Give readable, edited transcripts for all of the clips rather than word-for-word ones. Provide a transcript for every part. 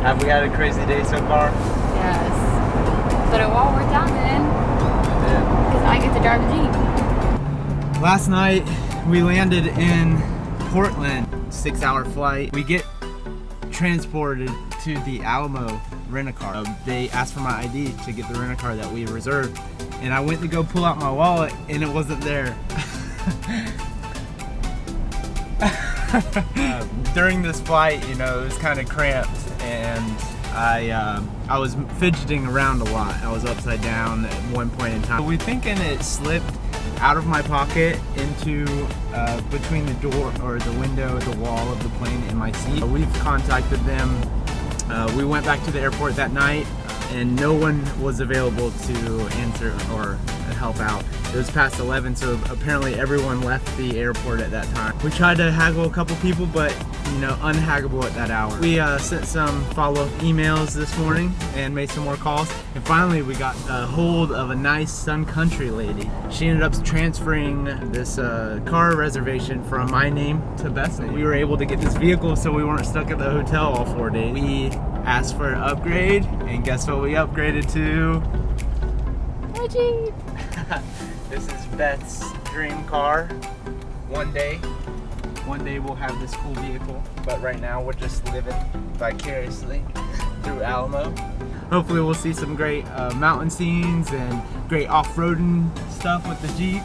Have we had a crazy day so far? Yes. But it all worked out then. Because I get to drive a Jeep. Last night we landed in Portland, 6-hour flight. We get transported to the Alamo rent-a-car. They asked for my ID to get the rent-a-car that we reserved, and I went to go pull out my wallet and it wasn't there. During this flight, you know, it was kind of cramped, and I was fidgeting around a lot. I was upside down at one point in time. We're thinking it slipped out of my pocket into between the door or the window, the wall of the plane and my seat. We've contacted them. We went back to the airport that night and no one was available to answer or help out. It was past 11, so apparently everyone left the airport at that time. We tried to haggle a couple people, but you know, unhaggable at that hour. We sent some follow-up emails this morning and made some more calls, and finally we got a hold of a nice Sun Country lady. She ended up transferring this car reservation from my name to Beth's name. We were able to get this vehicle so we weren't stuck at the hotel all 4 days. We asked for an upgrade, and guess what we upgraded to? A Jeep. This is Beth's dream car. One day we'll have this cool vehicle, but right now we're just living vicariously through Alamo. Hopefully we'll see some great mountain scenes and great off-roading stuff with the Jeep.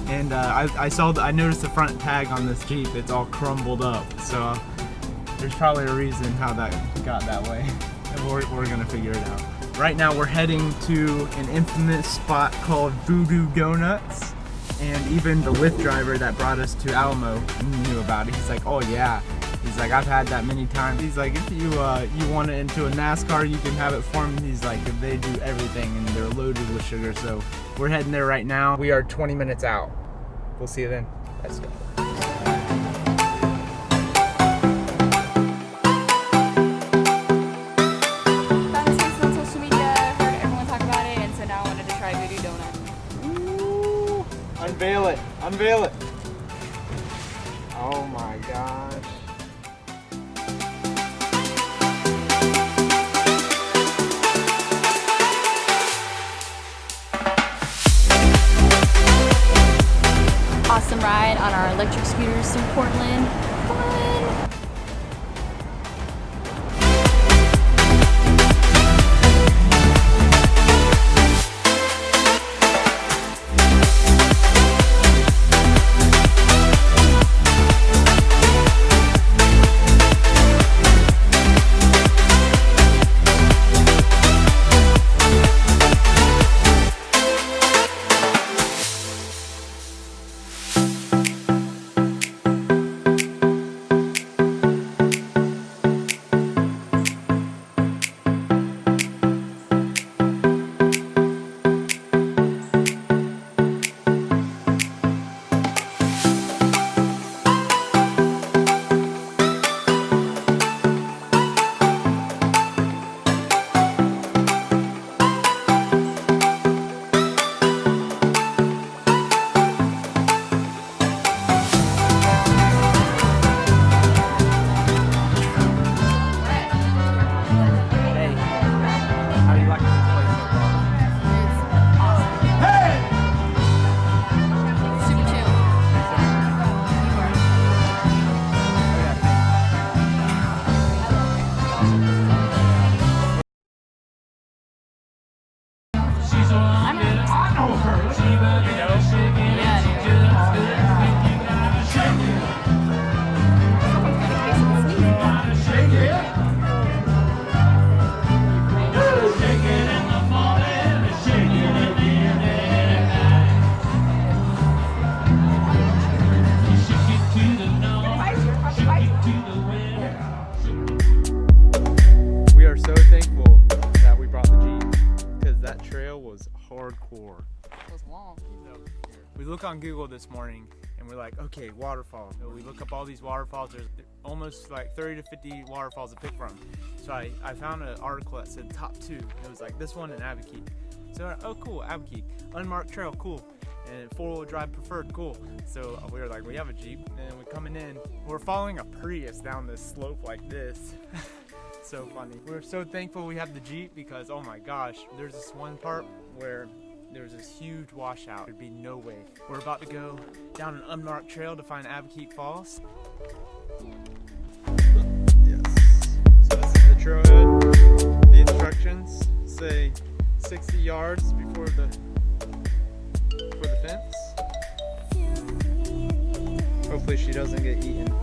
And I noticed the front tag on this Jeep, it's all crumbled up, so there's probably a reason how that got that way. And we're gonna figure it out. Right now we're heading to an infamous spot called Voodoo Donuts, and even the Lyft driver that brought us to Alamo knew about it. He's like, oh yeah. He's like, I've had that many times. He's like, if you want it into a NASCAR, you can have it for them. He's like, they do everything and they're loaded with sugar. So we're heading there right now. We are 20 minutes out. We'll see you then. Let's go. Unveil it, unveil it. Oh my gosh. Awesome ride on our electric scooters through Portland. Fun. hardcore. It was long. We look on Google this morning and we're like, okay, waterfall. So we look up all these waterfalls. There's almost like 30 to 50 waterfalls to pick from. So I found an article that said top 2. It was like this one and Abique. So, oh cool, Abique. Unmarked trail, cool. And 4-wheel drive preferred, cool. So we were like, we have a Jeep, and we're coming in. We're following a Prius down this slope like this. so funny. We're so thankful we have the Jeep because, oh my gosh, there's this one part where there's this huge washout. There'd be no way. We're about to go down an unmarked trail to find Abique Falls. Yes. So this is the trailhead. The instructions say 60 yards before the fence. Hopefully she doesn't get eaten.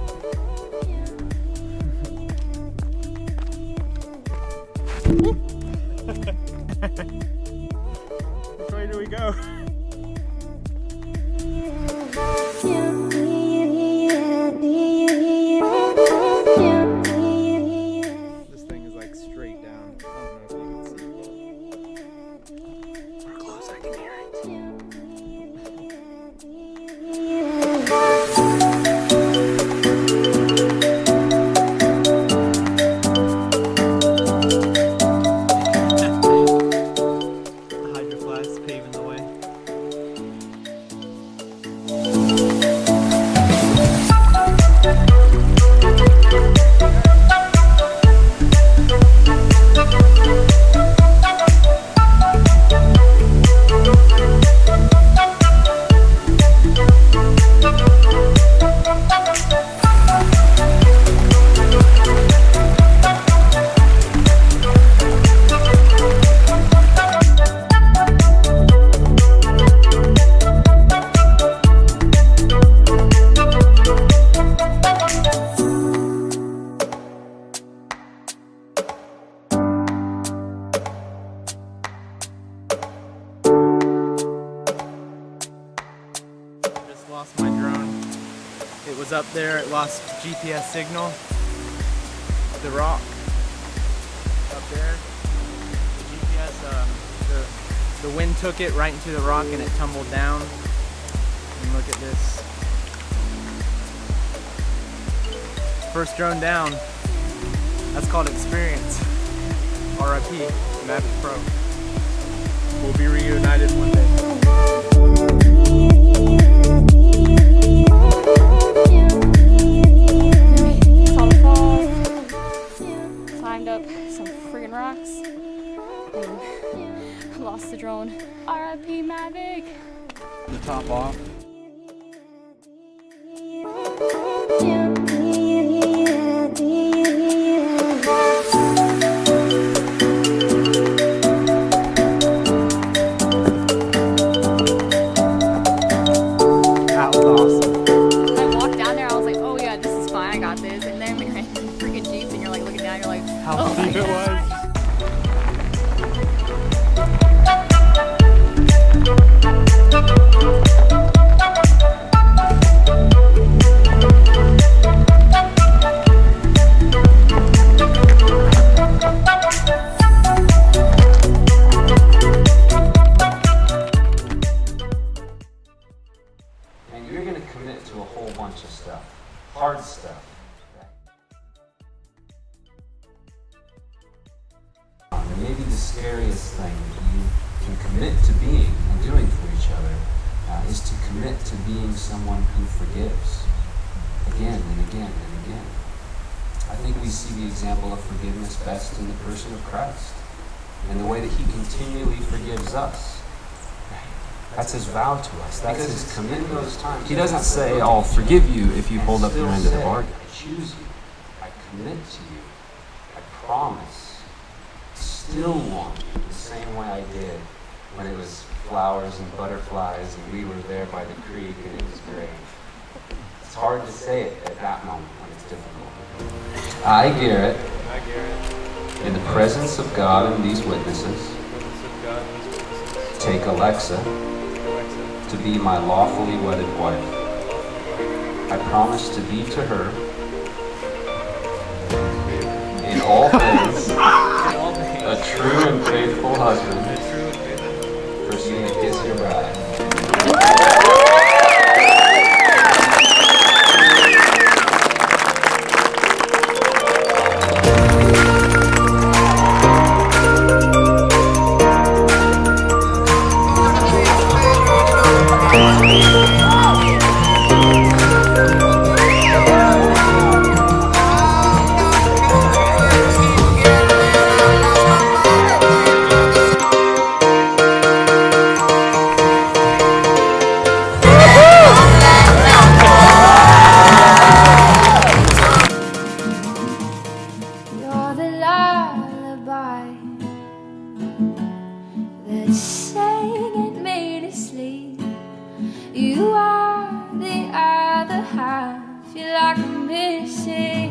Which way do we go? This thing is like straight down. I don't know if you can see it. We're close, I can hear it. Lost my drone. It was up there, it lost GPS signal. The rock up there. The GPS, the wind took it right into the rock and it tumbled down. And look at this. First drone down. That's called experience. RIP, mavicpro. We'll be reunited one day. Lost the drone. RIP Mavic. The top off. That was awesome. I walked down there, I was like, oh yeah, this is fine, I got this. And then we ran into freaking Jeeps and you're like looking down, you're like, how steep it was. And you're going to commit to a whole bunch of stuff, hard stuff. And maybe the scariest thing that you can commit to being and doing for each other is to commit to being someone who forgives again and again and again. I think we see the example of forgiveness best in the person of Christ and the way that he continually forgives us. That's his vow to us. That's his commitment. He doesn't say, I'll forgive you if you hold up your end of the bargain. I choose you. I commit to you. I promise. Still want you the same way I did when it was flowers and butterflies and we were there by the creek and it was great. It's hard to say it at that moment when it's difficult. I, Garrett, in the presence of God and these witnesses, take Alexa to be my lawfully wedded wife. I promise to be to her in all things a true and faithful husband. Proceed to kiss your bride. like I'm missing.